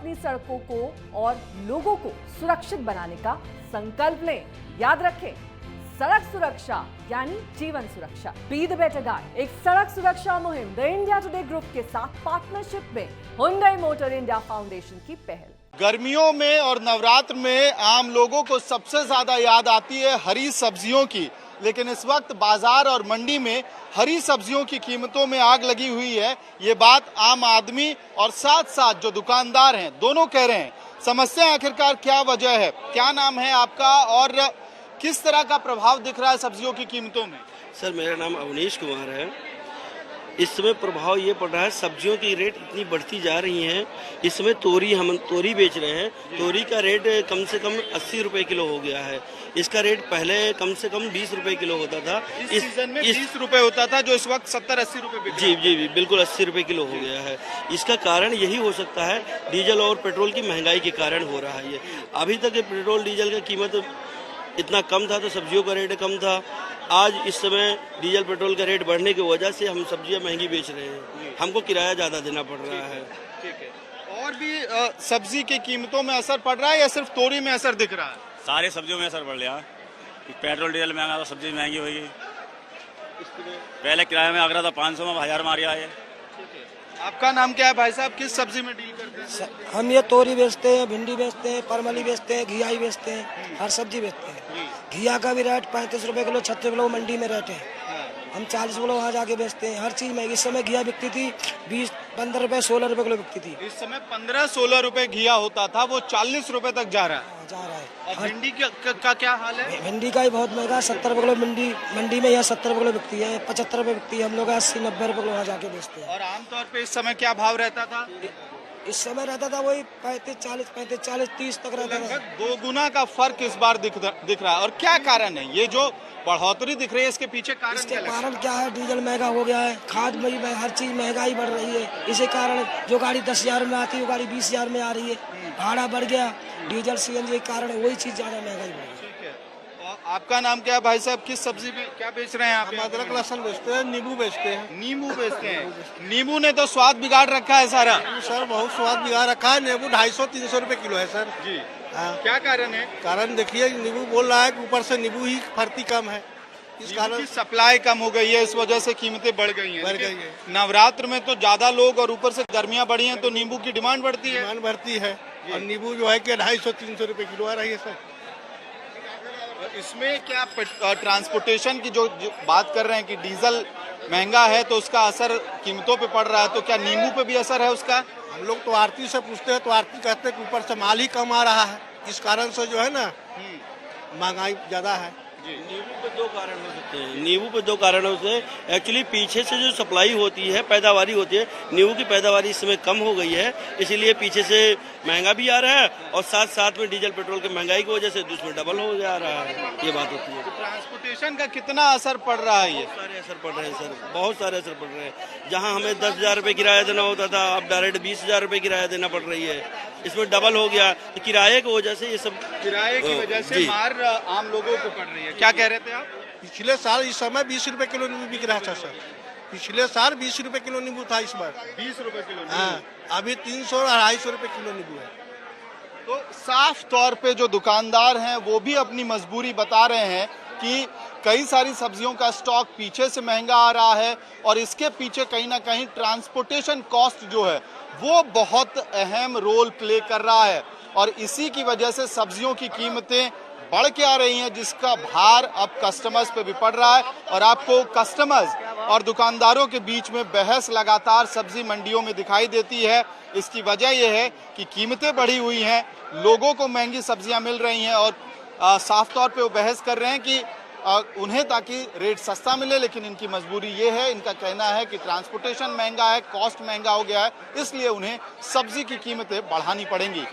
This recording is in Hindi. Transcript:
अपनी सड़कों को और लोगों को सुरक्षित बनाने का संकल्प लें। याद रखें, सड़क सुरक्षा यानी जीवन सुरक्षा। बी द बेटर गाइड एक सड़क सुरक्षा मुहिम द इंडिया टुडे ग्रुप के साथ पार्टनरशिप में हुंडई मोटर इंडिया फाउंडेशन की पहल। गर्मियों में और नवरात्र में आम लोगों को सबसे ज्यादा याद आती है हरी सब्जियों की, लेकिन इस वक्त बाजार और मंडी में हरी सब्जियों की कीमतों में आग लगी हुई है। ये बात आम आदमी और साथ साथ जो दुकानदार हैं दोनों कह रहे हैं। समस्या आखिरकार क्या वजह है? क्या नाम है आपका और किस तरह का प्रभाव दिख रहा है सब्जियों की कीमतों में? सर, मेरा नाम अवनीश कुमार है। इस समय प्रभाव ये पड़ रहा है, सब्जियों की रेट इतनी बढ़ती जा रही हैं। इस समय हम तोरी बेच रहे हैं। तोरी का रेट कम से कम 80 रुपए किलो हो गया है। इसका रेट पहले कम से कम 20 रुपए किलो होता था। इस सीजन में 20 रुपए होता था, जो इस वक्त 70-80 रुपए। जी, बिल्कुल 80 रुपए किलो हो गया है। इसका कारण यही हो सकता है, डीजल और पेट्रोल की महंगाई के कारण हो रहा है ये। अभी तक पेट्रोल डीजल की कीमत इतना कम था तो सब्जियों का रेट कम था। आज इस समय डीजल पेट्रोल का रेट बढ़ने की वजह से हम सब्जियां महंगी बेच रहे हैं। हमको किराया ज्यादा देना पड़ रहा है। ठीक है। और भी सब्जी की कीमतों में असर पड़ रहा है या सिर्फ तोरी में असर दिख रहा है? सारे सब्जियों में असर पड़ रहा है। पेट्रोल डीजल महंगा तो सब्जी महंगी होगी। पहले किराया में आगरा था 500 में 1000 मारिया है। आपका नाम क्या है भाई साहब? किस सब्जी में डील करते हैं? हम ये तोरी बेचते हैं, भिंडी बेचते हैं, परमली बेचते हैं, घिया बेचते हैं, हर सब्जी बेचते हैं। घिया का भी रेट 35 रुपए किलो, 36 किलो मंडी में रेट है। हम 40 किलो वहाँ जाके बेचते हैं। हर चीज में इस समय घिया बिकती थी 20-15 रुपए, 16 रुपए किलो बिकती थी। इस समय 15-16 रुपए घिया होता था, वो 40 रुपए तक जा रहा है। और भिंडी का क्या हाल है? भिंडी का ही बहुत महंगा, 70 रुपए किलो मंडी में, यहाँ 70 रुपए किलो बिकती है, 75 रुपए बिकती है। हम लोग 80-90 रुपए किलो वहाँ जाके बेचते हैं। और आमतौर पे इस समय क्या भाव रहता था? इस समय रहता था वही 35-40, 30 तक रहता था। 2 गुना का फर्क इस बार दिख रहा है। और क्या कारण है ये जो बढ़ोतरी दिख रही है? इसके पीछे कारण क्या है? डीजल महंगा हो गया है, खाद में हर चीज महंगाई बढ़ रही है। इसी कारण जो गाड़ी 10,000 में आती है वो गाड़ी 20,000 में आ रही है। भाड़ा बढ़ गया, डीजल सीएनजी के कारण वही चीज ज्यादा महंगाई बढ़ गई। आपका नाम क्या है भाई साहब? किस सब्जी में क्या बेच रहे हैं आप? अदरक लहसुन बेचते हैं, नींबू बेचते हैं। नींबू बेचते हैं। नींबू ने तो स्वाद बिगाड़ रखा है सारा। सर बहुत स्वाद बिगाड़ रखा है। नींबू 250-300 रुपए किलो है सर जी। हाँ। क्या कारण है? कारण देखिए, नींबू बोल रहा है कि ऊपर से नींबू ही फरती कम है, इस कारण सप्लाई कम हो गई है, इस वजह से कीमतें बढ़ गई हैं। नवरात्र में तो ज्यादा लोग और ऊपर से गर्मियां बढ़ी हैं तो नींबू की डिमांड बढ़ती है। और नींबू जो है कि 250-300 रुपए किलो आ रही है सर। इसमें क्या ट्रांसपोर्टेशन की जो बात कर रहे हैं कि डीजल महंगा है तो उसका असर कीमतों पे पड़ रहा है, तो क्या नींबू पे भी असर है उसका? हम लोग तो आरती से पूछते हैं तो आरती कहते हैं कि ऊपर से माल ही कम आ रहा है, इस कारण से जो है ना महंगाई ज्यादा है। नींबू पे 2 कारण हो सकते हैं। नींबू पे 2 कारणों से एक्चुअली पीछे से जो सप्लाई होती है, पैदावारी होती है, नींबू की पैदावारी इस समय कम हो गई है, इसीलिए पीछे से महंगा भी आ रहा है और साथ साथ में डीजल पेट्रोल की महंगाई की वजह से उसमें डबल हो जा रहा है। ये बात होती है। ट्रांसपोर्टेशन का कितना असर पड़ रहा है? ये सारे असर पड़ रहे हैं सर, बहुत सारे असर पड़ रहे हैं। जहाँ हमें 10,000 रुपये किराया देना होता था, अब डायरेक्ट 20,000 रुपये किराया देना पड़ रही है। इसमें डबल हो गया। तो किराए की वजह से ये सब, किराए की वजह से मार आम लोगों को पड़ रही है। क्या कह रहे थे आप? पिछले साल इस समय 20 रुपए किलो नींबू बिक रहा था सर। पिछले साल 20 रुपए किलो नींबू था, इस बार 20 रुपए किलो। हाँ, अभी 300-250 रुपए किलो नींबू है। तो साफ तौर पे जो दुकानदार हैं वो भी अपनी मजबूरी बता रहे हैं कि कई सारी सब्जियों का स्टॉक पीछे से महंगा आ रहा है और इसके पीछे कहीं ना कहीं ट्रांसपोर्टेशन कॉस्ट जो है वो बहुत अहम रोल प्ले कर रहा है और इसी की वजह से सब्जियों की कीमतें बढ़ के आ रही हैं, जिसका भार अब कस्टमर्स पे भी पड़ रहा है। और आपको कस्टमर्स और दुकानदारों के बीच में बहस लगातार सब्जी मंडियों में दिखाई देती है। इसकी वजह यह है कि कीमतें बढ़ी हुई हैं, लोगों को महंगी सब्जियां मिल रही हैं और साफ तौर पे वो बहस कर रहे हैं कि उन्हें ताकि रेट सस्ता मिले, लेकिन इनकी मजबूरी ये है, इनका कहना है कि ट्रांसपोर्टेशन महंगा है, कॉस्ट महंगा हो गया है, इसलिए उन्हें सब्जी की कीमतें बढ़ानी पड़ेंगी।